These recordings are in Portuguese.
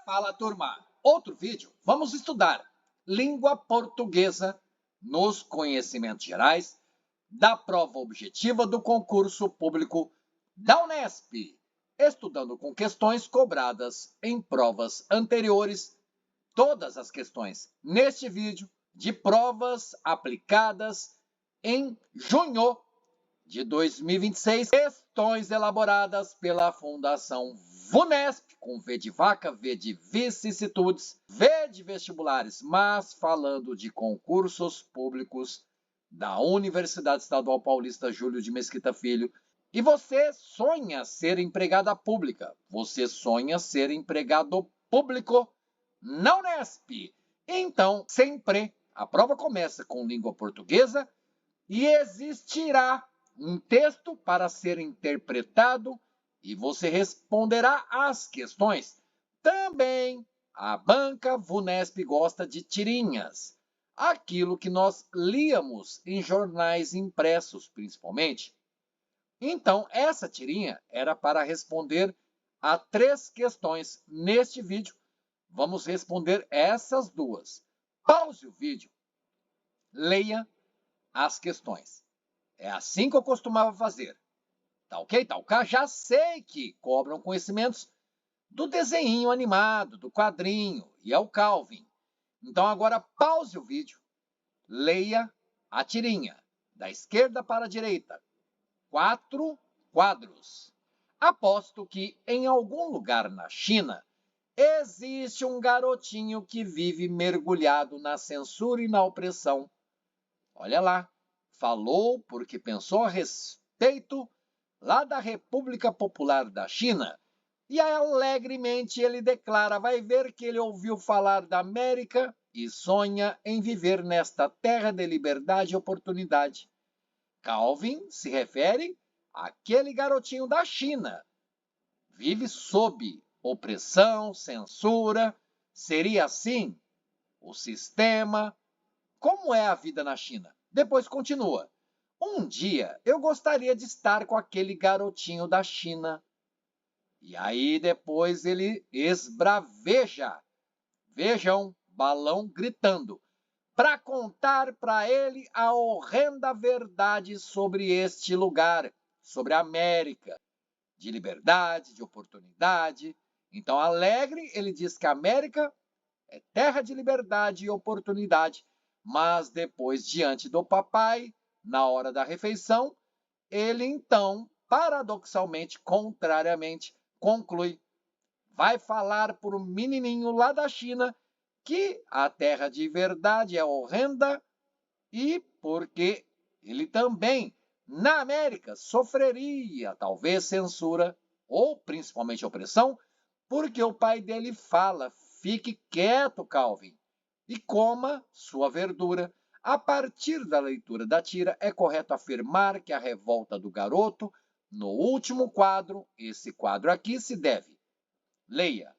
Fala, turma! Outro vídeo, vamos estudar língua portuguesa nos conhecimentos gerais da prova objetiva do concurso público da Unesp, estudando com questões cobradas em provas anteriores, todas as questões neste vídeo de provas aplicadas em junho de 2026, questões elaboradas pela Fundação VUNESP, com V de vaca, V de vicissitudes, V de vestibulares, mas falando de concursos públicos da Universidade Estadual Paulista Júlio de Mesquita Filho. E você sonha ser empregada pública, você sonha ser empregado público na Unesp. Então, sempre a prova começa com língua portuguesa e existirá um texto para ser interpretado e você responderá às questões. Também a banca VUNESP gosta de tirinhas, aquilo que nós líamos em jornais impressos, principalmente. Então, essa tirinha era para responder a 3 questões. Neste vídeo, vamos responder essas 2. Pause o vídeo, leia as questões. É assim que eu costumava fazer. Tá ok? Tá ok? Já sei que cobram conhecimentos do desenho animado, do quadrinho, e é o Calvin. Então agora pause o vídeo, leia a tirinha, da esquerda para a direita. 4 quadros. Aposto que em algum lugar na China existe um garotinho que vive mergulhado na censura e na opressão. Olha lá. Falou porque pensou a respeito lá da República Popular da China. E alegremente ele declara, vai ver que ele ouviu falar da América e sonha em viver nesta terra de liberdade e oportunidade. Calvin se refere àquele garotinho da China. Vive sob opressão, censura. Seria assim o sistema? Como é a vida na China? Depois continua. Um dia eu gostaria de estar com aquele garotinho da China. E aí depois ele esbraveja. Vejam, balão gritando. Para contar para ele a horrenda verdade sobre este lugar, sobre a América, de liberdade, de oportunidade. Então, alegre, ele diz que a América é terra de liberdade e oportunidade. Mas depois, diante do papai, na hora da refeição, ele então, paradoxalmente, contrariamente, conclui. Vai falar para o menininho lá da China que a terra de verdade é horrenda e porque ele também, na América, sofreria talvez censura ou principalmente opressão, porque o pai dele fala, fique quieto, Calvin, e coma sua verdura. A partir da leitura da tira, é correto afirmar que a revolta do garoto, no último quadro, esse quadro aqui, se deve. Leia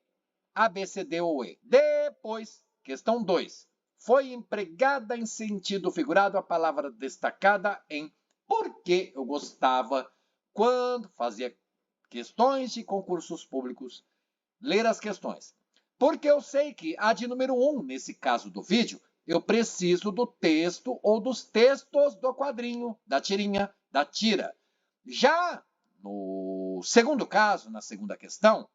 A, B, C, D ou E. Depois, questão 2. Foi empregada em sentido figurado a palavra destacada em porque eu gostava quando fazia questões de concursos públicos. Ler as questões. Porque eu sei que a de número 1, nesse caso do vídeo, eu preciso do texto ou dos textos do quadrinho, da tirinha, da tira. Já no segundo caso, na segunda questão,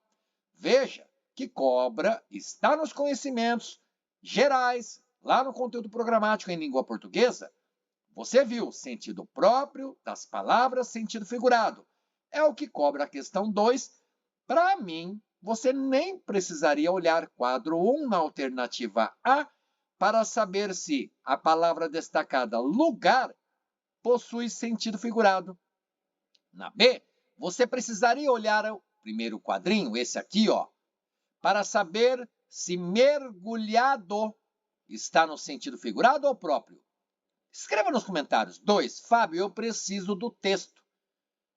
veja que cobra está nos conhecimentos gerais, lá no conteúdo programático em língua portuguesa. Você viu sentido próprio das palavras, sentido figurado. É o que cobra a questão 2. Para mim, você nem precisaria olhar quadro 1 na alternativa A para saber se a palavra destacada lugar possui sentido figurado. Na B, você precisaria olhar o primeiro quadrinho, esse aqui, ó, para saber se mergulhado está no sentido figurado ou próprio. Escreva nos comentários. 2. Fábio, eu preciso do texto.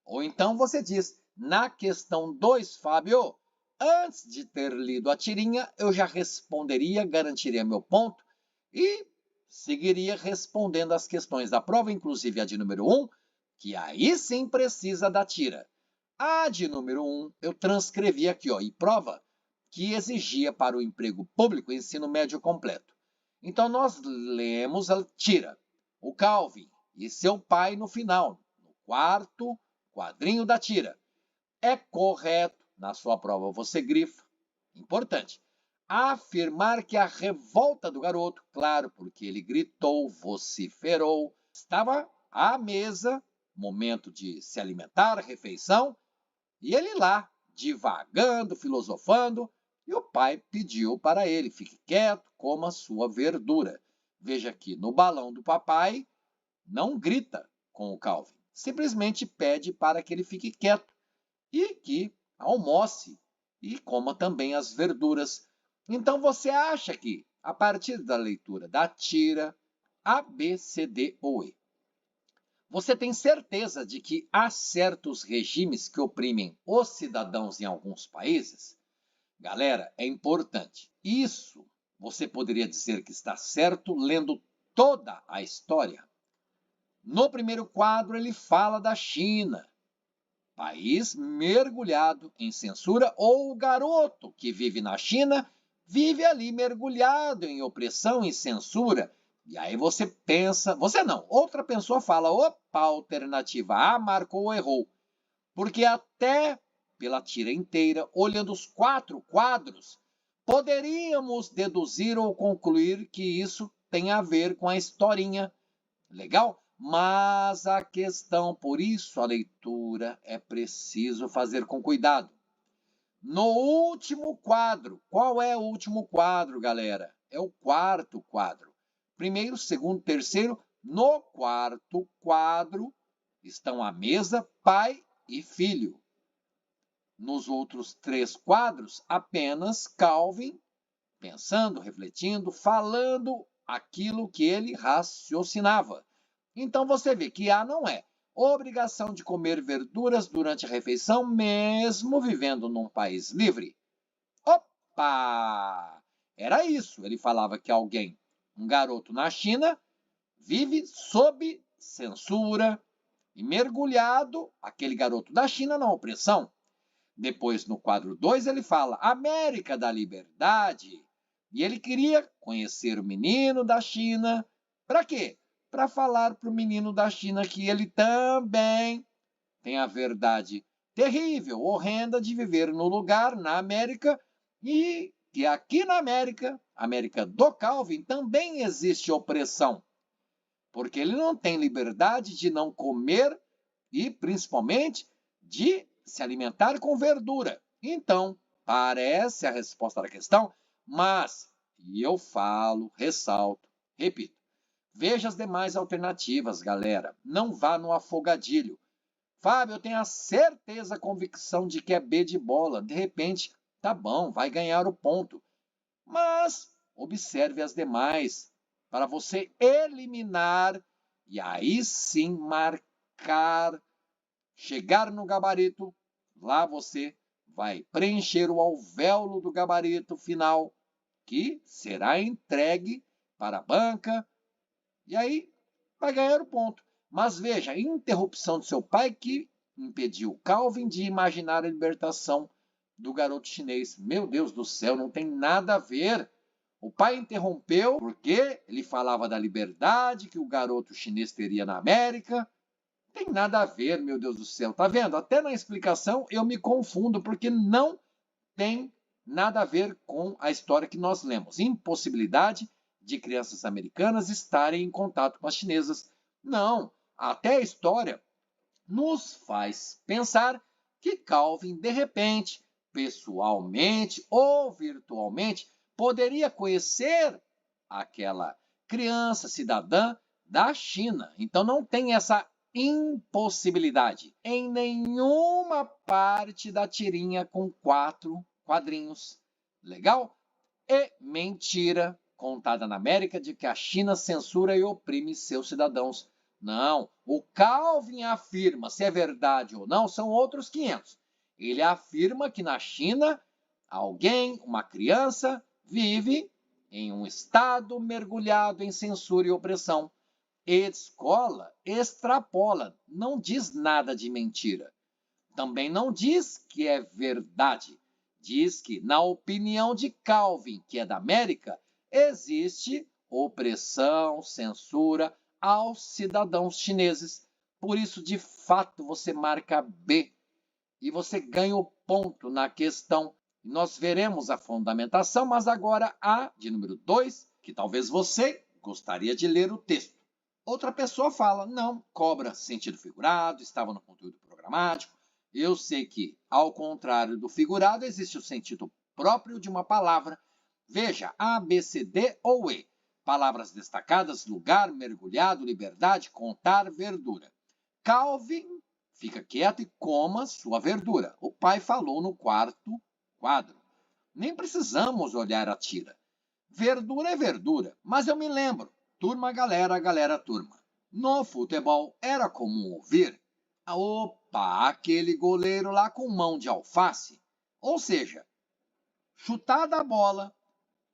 Ou então você diz, na questão 2, Fábio, antes de ter lido a tirinha, eu já responderia, garantiria meu ponto e seguiria respondendo as questões da prova, inclusive a de número 1, que aí sim precisa da tira. A de número 1, eu transcrevi aqui, ó, e prova que exigia para o emprego público ensino médio completo. Então, nós lemos a tira, o Calvin e seu pai no final, no quarto quadrinho da tira. É correto, na sua prova você grifa, importante, afirmar que a revolta do garoto, claro, porque ele gritou, vociferou, estava à mesa, momento de se alimentar, refeição, e ele lá, divagando, filosofando, e o pai pediu para ele, fique quieto, coma sua verdura. Veja que no balão do papai, não grita com o Calvin, simplesmente pede para que ele fique quieto e que almoce e coma também as verduras. Então você acha que, a partir da leitura da tira A, B, C, D ou E, você tem certeza de que há certos regimes que oprimem os cidadãos em alguns países? Galera, é importante. Isso você poderia dizer que está certo lendo toda a história. No primeiro quadro, ele fala da China, país mergulhado em censura, ou o garoto que vive na China vive ali mergulhado em opressão e censura. E aí você pensa, você não, outra pessoa fala, opa, alternativa A marcou ou errou. Porque até pela tira inteira, olhando os 4 quadros, poderíamos deduzir ou concluir que isso tem a ver com a historinha. Legal? Mas a questão, por isso a leitura é preciso fazer com cuidado. No último quadro, qual é o último quadro, galera? É o quarto quadro. Primeiro, segundo, terceiro. No quarto quadro estão à mesa pai e filho. Nos outros 3 quadros, apenas Calvin pensando, refletindo, falando aquilo que ele raciocinava. Então você vê que A não é obrigação de comer verduras durante a refeição, mesmo vivendo num país livre. Opa! Era isso. Ele falava que alguém, um garoto na China, vive sob censura e mergulhado, aquele garoto da China, na opressão. Depois, no quadro 2, ele fala América da Liberdade. E ele queria conhecer o menino da China. Para quê? Para falar para o menino da China que ele também tem a verdade terrível, horrenda de viver no lugar, na América, e que aqui na América, América do Calvin, também existe opressão. Porque ele não tem liberdade de não comer e, principalmente, de se alimentar com verdura. Então, parece a resposta da questão, mas, e eu falo, ressalto, repito, veja as demais alternativas, galera. Não vá no afogadilho. Fábio, eu tenho a certeza, a convicção de que é B de bola. De repente, tá bom, vai ganhar o ponto. Mas observe as demais para você eliminar e aí sim marcar, chegar no gabarito. Lá você vai preencher o alvéolo do gabarito final, que será entregue para a banca, e aí vai ganhar o ponto. Mas veja, a interrupção do seu pai que impediu Calvin de imaginar a libertação do garoto chinês. Meu Deus do céu, não tem nada a ver. O pai interrompeu porque ele falava da liberdade que o garoto chinês teria na América. Não tem nada a ver, meu Deus do céu. Tá vendo? Até na explicação eu me confundo porque não tem nada a ver com a história que nós lemos. Impossibilidade de crianças americanas estarem em contato com as chinesas. Não, até a história nos faz pensar que Calvin, de repente, pessoalmente ou virtualmente, poderia conhecer aquela criança cidadã da China. Então não tem essa impossibilidade em nenhuma parte da tirinha com 4 quadrinhos. Legal? E mentira contada na América de que a China censura e oprime seus cidadãos. Não, o Calvin afirma, se é verdade ou não, são outros 500. Ele afirma que na China, alguém, uma criança, vive em um estado mergulhado em censura e opressão. Escola extrapola, não diz nada de mentira. Também não diz que é verdade. diz que, na opinião de Calvin, que é da América, existe opressão, censura aos cidadãos chineses. Por isso, de fato, você marca B e você ganha o ponto na questão. Nós veremos a fundamentação, mas agora a de número 2, que talvez você gostaria de ler o texto. Outra pessoa fala, não, cobra sentido figurado, estava no conteúdo programático. Eu sei que, ao contrário do figurado, existe o sentido próprio de uma palavra. Veja, A, B, C, D ou E. Palavras destacadas, lugar, mergulhado, liberdade, contar, verdura. Calvin fica quieto e coma sua verdura. O pai falou no quarto quadro. Nem precisamos olhar a tira. Verdura é verdura, mas eu me lembro. Turma, galera, galera, turma. No futebol era comum ouvir: opa, aquele goleiro lá com mão de alface. Ou seja, chutada a bola,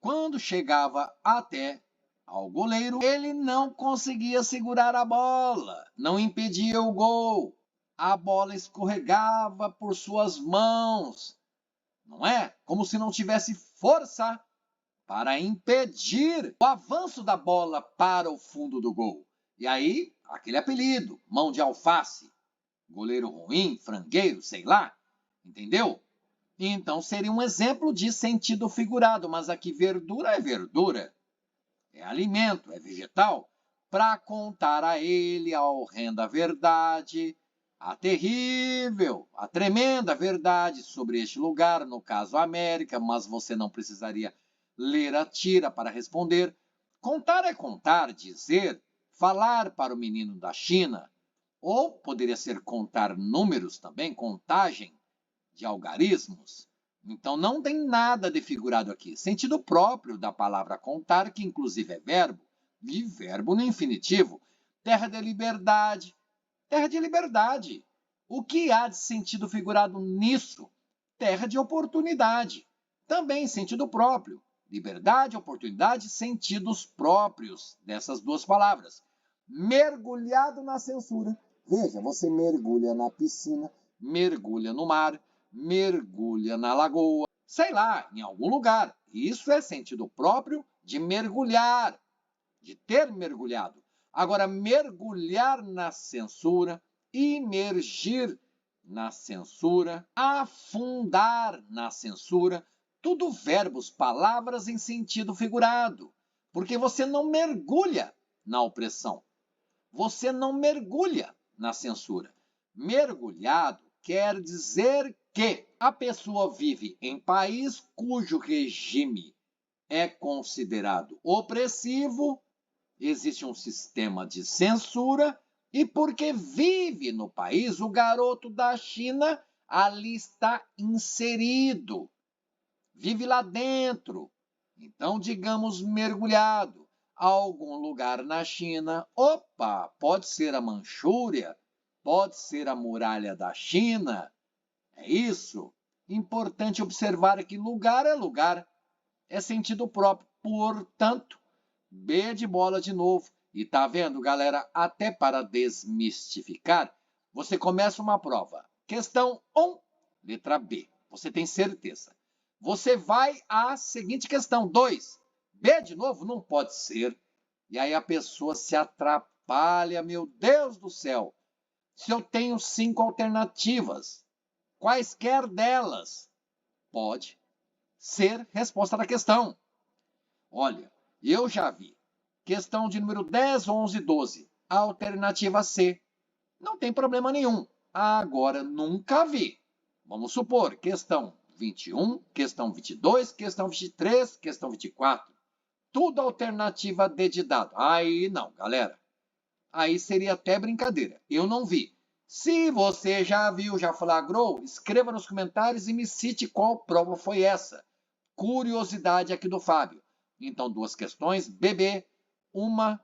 quando chegava até ao goleiro, ele não conseguia segurar a bola, não impedia o gol. A bola escorregava por suas mãos, não é? Como se não tivesse força para impedir o avanço da bola para o fundo do gol. E aí, aquele apelido, mão de alface, goleiro ruim, frangueiro, sei lá, entendeu? Então seria um exemplo de sentido figurado, mas aqui verdura é verdura, é alimento, é vegetal, para contar a ele a horrenda verdade, a terrível, a tremenda verdade sobre este lugar, no caso América, mas você não precisaria ler a tira para responder. Contar é contar, dizer, falar para o menino da China, ou poderia ser contar números também, contagem de algarismos. Então não tem nada de figurado aqui. Sentido próprio da palavra contar, que inclusive é verbo, e verbo no infinitivo. Terra de liberdade. Terra de liberdade. O que há de sentido figurado nisso? Terra de oportunidade. Também sentido próprio. Liberdade, oportunidade, sentidos próprios dessas duas palavras. Mergulhado na censura. Veja, você mergulha na piscina, mergulha no mar, mergulha na lagoa, sei lá, em algum lugar. Isso é sentido próprio de mergulhar, de ter mergulhado. Agora, mergulhar na censura, imergir na censura, afundar na censura, tudo verbos, palavras em sentido figurado, porque você não mergulha na opressão, você não mergulha na censura. Mergulhado quer dizer que a pessoa vive em país cujo regime é considerado opressivo, existe um sistema de censura, e porque vive no país, o garoto da China ali está inserido, vive lá dentro. Então, digamos, mergulhado a algum lugar na China. Opa, pode ser a Manchúria, pode ser a muralha da China. É isso. Importante observar que lugar é lugar, é sentido próprio. Portanto, B de bola de novo. E tá vendo, galera? Até para desmistificar, você começa uma prova. Questão 1, letra B. Você tem certeza. Você vai à seguinte questão, 2. B de novo? Não pode ser. E aí a pessoa se atrapalha, meu Deus do céu. Se eu tenho 5 alternativas, quaisquer delas pode ser resposta da questão. Olha, eu já vi. Questão de número 10, 11, 12. Alternativa C. Não tem problema nenhum. Agora, nunca vi. Vamos supor, questão 21, questão 22, questão 23, questão 24. Tudo alternativa D de dado. Aí não, galera. Aí seria até brincadeira. Eu não vi. Se você já viu, já flagrou, escreva nos comentários e me cite qual prova foi essa. Curiosidade aqui do Fábio. Então, 2 questões, BB, 1,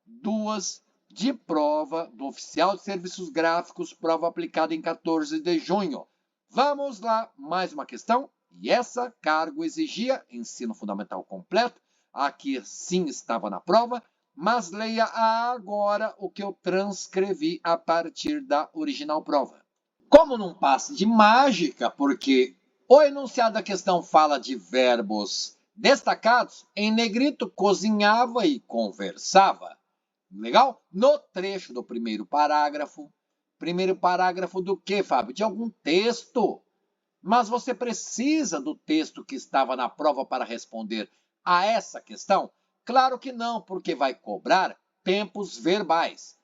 2 de prova do Oficial de Serviços Gráficos, prova aplicada em 14 de junho. Vamos lá, mais uma questão. E essa, cargo exigia ensino fundamental completo. Aqui sim estava na prova, mas leia agora o que eu transcrevi a partir da original prova. Como num passe de mágica, porque O enunciado da questão fala de verbos destacados. Em negrito, cozinhava e conversava. Legal? No trecho do primeiro parágrafo do quê, Fábio? De algum texto. Mas você precisa do texto que estava na prova para responder a essa questão? Claro que não, porque vai cobrar tempos verbais.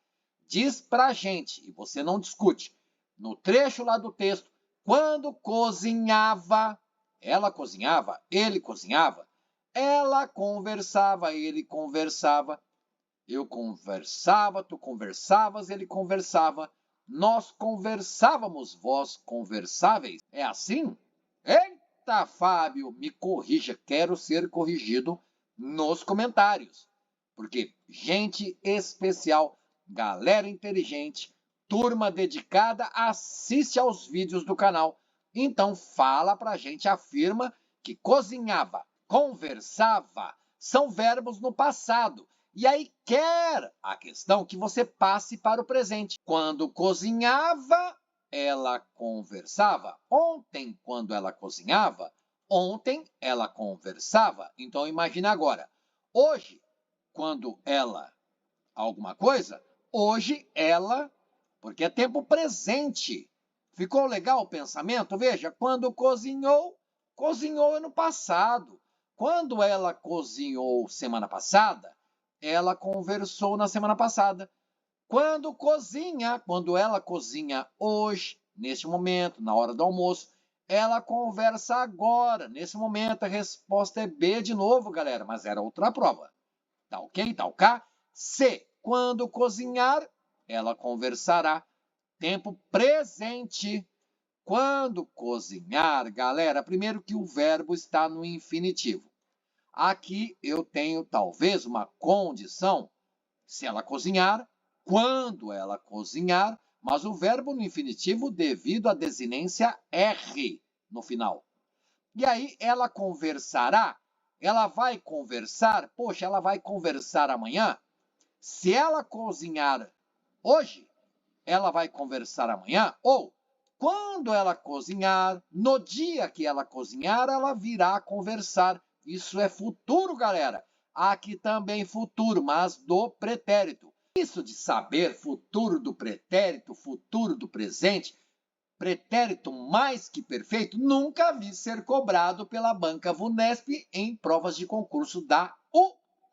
Diz pra gente, e você não discute, no trecho lá do texto, quando cozinhava, ela cozinhava, ele cozinhava, ela conversava, ele conversava, eu conversava, tu conversavas, ele conversava, nós conversávamos, vós conversáveis. É assim? Eita, Fábio, me corrija, quero ser corrigido nos comentários. Porque gente especial, galera inteligente, turma dedicada, assiste aos vídeos do canal. Então fala pra gente, afirma que cozinhava, conversava, são verbos no passado. E aí quer a questão que você passe para o presente. Quando cozinhava, ela conversava. Ontem, quando ela cozinhava, ontem ela conversava. Então imagine agora. Hoje, quando ela alguma coisa, hoje ela, porque é tempo presente. Ficou legal o pensamento? Veja, quando cozinhou, cozinhou no passado. Quando ela cozinhou semana passada, ela conversou na semana passada. Quando cozinha, quando ela cozinha hoje, neste momento, na hora do almoço, ela conversa agora, nesse momento. A resposta é B de novo, galera, mas era outra prova. Tá ok? Tá ok? C. Quando cozinhar, ela conversará. Tempo presente. Quando cozinhar, galera, primeiro que o verbo está no infinitivo. Aqui eu tenho talvez uma condição. Se ela cozinhar, quando ela cozinhar, mas o verbo no infinitivo devido à desinência R no final. E aí ela conversará. Ela vai conversar. Poxa, ela vai conversar amanhã. Se ela cozinhar hoje, ela vai conversar amanhã. Ou, quando ela cozinhar, no dia que ela cozinhar, ela virá conversar. Isso é futuro, galera. Aqui também futuro, mas do pretérito. Isso de saber futuro do pretérito, futuro do presente, pretérito mais que perfeito, nunca vi ser cobrado pela banca VUNESP em provas de concurso da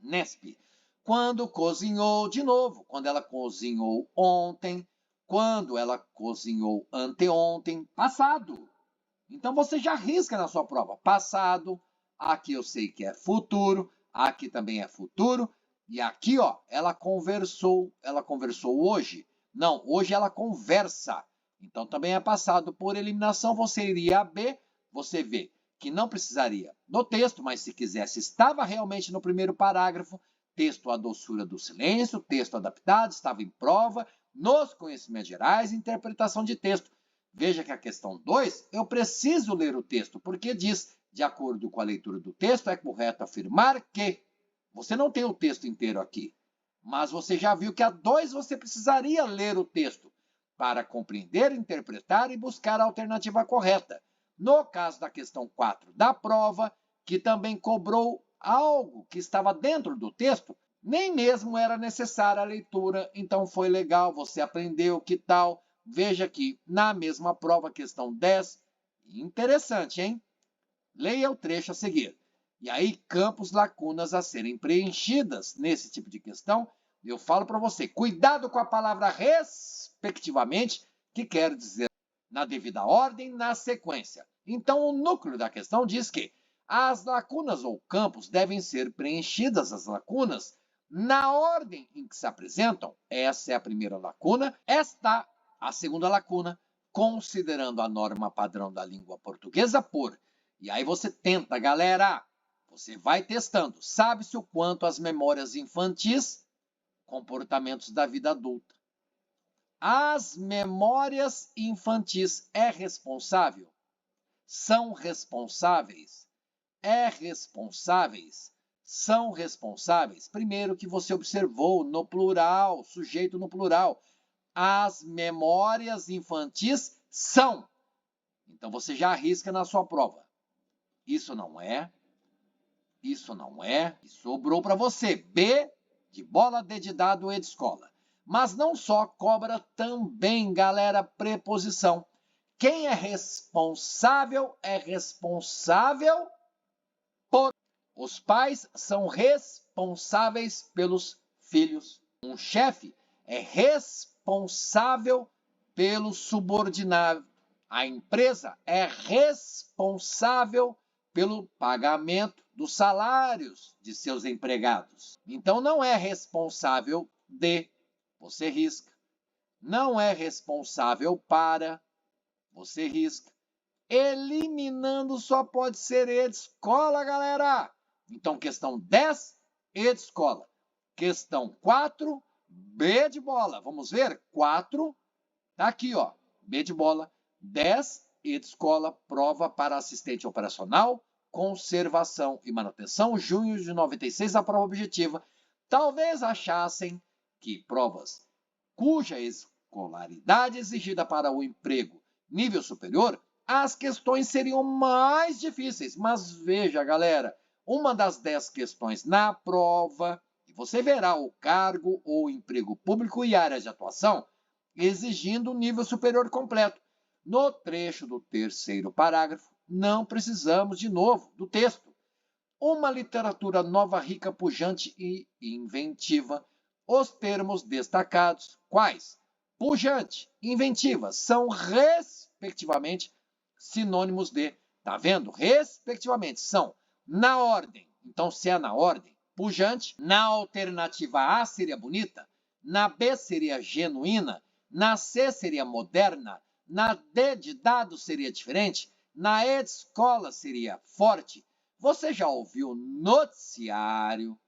UNESP. Quando cozinhou de novo, quando ela cozinhou ontem, quando ela cozinhou anteontem, passado. Então você já risca na sua prova, passado, aqui eu sei que é futuro, aqui também é futuro, e aqui, ó, ela conversou hoje? Não, hoje ela conversa. Então, também é passado. Por eliminação, você iria a B. Você vê que não precisaria do texto, mas se quisesse, estava realmente no primeiro parágrafo. Texto A Doçura do Silêncio, texto adaptado, estava em prova, nos conhecimentos gerais, interpretação de texto. Veja que a questão 2, eu preciso ler o texto, porque diz, de acordo com a leitura do texto, é correto afirmar que... Você não tem o texto inteiro aqui, mas você já viu que a 2 você precisaria ler o texto para compreender, interpretar e buscar a alternativa correta. No caso da questão 4 da prova, que também cobrou algo que estava dentro do texto, nem mesmo era necessária a leitura, então foi legal, você aprendeu, que tal? Veja aqui, na mesma prova, questão 10, interessante, hein? Leia o trecho a seguir. E aí, campos, lacunas a serem preenchidas nesse tipo de questão, eu falo para você, cuidado com a palavra respectivamente, que quer dizer na devida ordem, na sequência. Então, o núcleo da questão diz que as lacunas ou campos devem ser preenchidas, as lacunas, na ordem em que se apresentam. Essa é a primeira lacuna. Esta, a segunda lacuna, considerando a norma padrão da língua portuguesa por. E aí você tenta, galera, você vai testando. Sabe-se o quanto as memórias infantis, comportamentos da vida adulta. As memórias infantis é responsável? São responsáveis? É responsáveis? São responsáveis? Primeiro que você observou no plural, sujeito no plural. As memórias infantis são. Então você já arrisca na sua prova. Isso não é. Isso não é. E sobrou para você. B de bola, D de dado, E de escola. Mas não só, cobra também, galera, preposição. Quem é responsável por. Os pais são responsáveis pelos filhos. Um chefe é responsável pelo subordinado. A empresa é responsável pelo pagamento dos salários de seus empregados. Então não é responsável de, você risca. Não é responsável para, você risca. Eliminando só pode ser E de escola, galera. Então, questão 10, E de escola. Questão 4, B de bola. Vamos ver? 4, tá aqui, ó. B de bola. 10, E de escola. Prova para assistente operacional, conservação e manutenção. Junho de 96, a prova objetiva. Talvez achassem que provas cuja escolaridade exigida para o emprego nível superior, as questões seriam mais difíceis. Mas veja, galera, uma das 10 questões na prova, e você verá o cargo ou emprego público e área de atuação, exigindo um nível superior completo. No trecho do terceiro parágrafo, não precisamos de novo do texto. Uma literatura nova, rica, pujante e inventiva. Os termos destacados, quais? Pujante, inventiva, são respectivamente sinônimos de, tá vendo? Respectivamente, são na ordem. Então, se é na ordem, pujante, na alternativa A seria bonita, na B seria genuína, na C seria moderna, na D de dado seria diferente, na E de escola seria forte. Você já ouviu noticiário,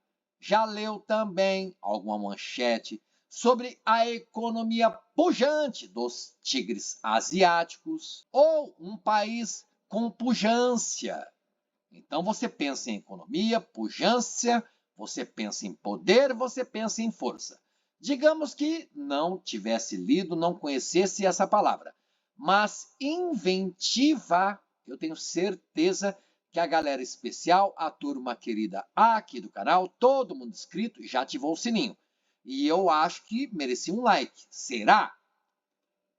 já leu também alguma manchete sobre a economia pujante dos tigres asiáticos ou um país com pujança. Então você pensa em economia, pujança, você pensa em poder, você pensa em força. Digamos que não tivesse lido, não conhecesse essa palavra, mas inventiva, eu tenho certeza que a galera especial, a turma querida aqui do canal, todo mundo inscrito, já ativou o sininho. E eu acho que merecia um like. Será?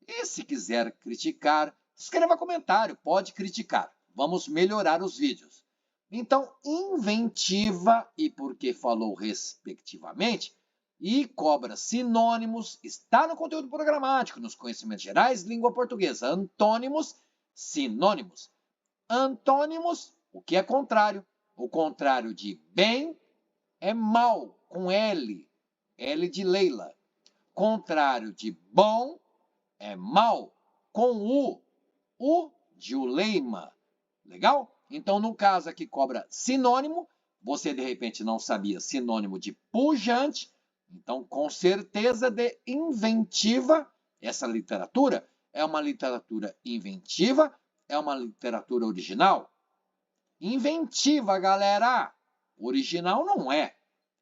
E se quiser criticar, escreva comentário, pode criticar. Vamos melhorar os vídeos. Então, inventiva, e porque falou respectivamente, e cobra sinônimos, está no conteúdo programático, nos conhecimentos gerais, língua portuguesa. Antônimos, sinônimos. Antônimos, o que é contrário? O contrário de bem é mal, com L. L de Leila. Contrário de bom é mal, com U. U de Uleima. Legal? Então, no caso aqui, cobra sinônimo. Você, de repente, não sabia sinônimo de pujante. Então, com certeza, de inventiva. Essa literatura é uma literatura inventiva. É uma literatura original? Inventiva, galera! Original não é.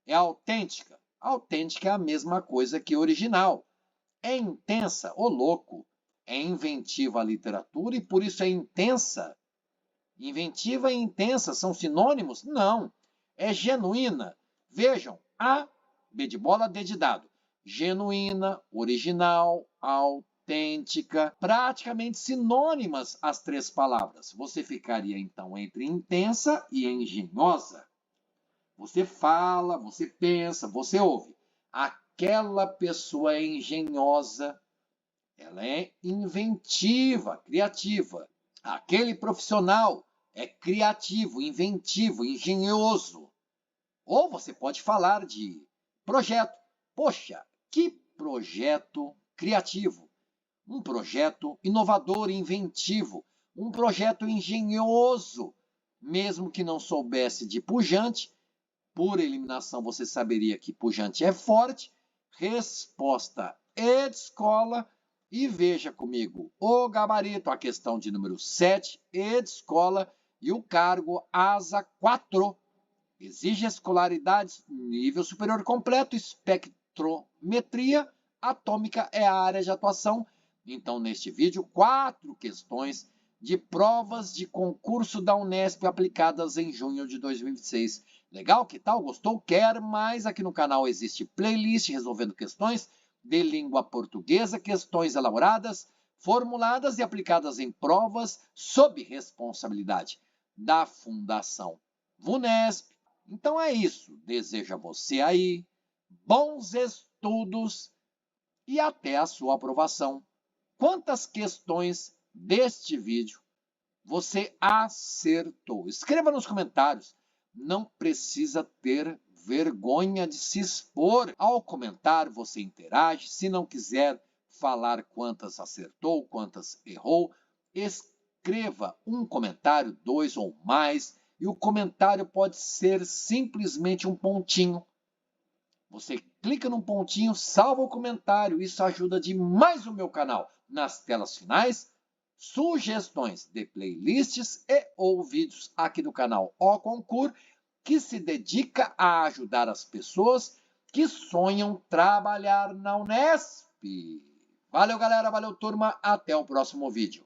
É autêntica. Autêntica é a mesma coisa que original. É intensa, ô louco. É inventiva a literatura e por isso é intensa. Inventiva e intensa são sinônimos? Não. É genuína. Vejam, A, B de bola, D de dado. Genuína, original, autêntica, praticamente sinônimas as três palavras. Você ficaria, então, entre intensa e engenhosa. Você fala, você pensa, você ouve. Aquela pessoa é engenhosa, ela é inventiva, criativa. Aquele profissional é criativo, inventivo, engenhoso. Ou você pode falar de projeto. Poxa, que projeto criativo. Um projeto inovador, inventivo. Um projeto engenhoso. Mesmo que não soubesse de pujante, por eliminação você saberia que pujante é forte. Resposta E de escola. E veja comigo o gabarito, a questão de número 7, E de escola, e o cargo asa 4. Exige escolaridade nível superior completo, espectrometria atômica é a área de atuação. Então, neste vídeo, 4 questões de provas de concurso da Unesp aplicadas em junho de 2026. Legal? Que tal? Gostou? Quer mais? Aqui no canal existe playlist resolvendo questões de língua portuguesa, questões elaboradas, formuladas e aplicadas em provas sob responsabilidade da Fundação VUNESP. Então é isso. Desejo a você aí bons estudos e até a sua aprovação. Quantas questões deste vídeo você acertou? Escreva nos comentários. Não precisa ter vergonha de se expor. Ao comentar, você interage. Se não quiser falar quantas acertou, quantas errou, escreva um comentário, 2 ou mais, e o comentário pode ser simplesmente um pontinho. Você clica num pontinho, salva o comentário. Isso ajuda demais o meu canal. Nas telas finais, sugestões de playlists e ou vídeos aqui do canal O Concur, que se dedica a ajudar as pessoas que sonham trabalhar na Unesp. Valeu, galera. Valeu, turma. Até o próximo vídeo.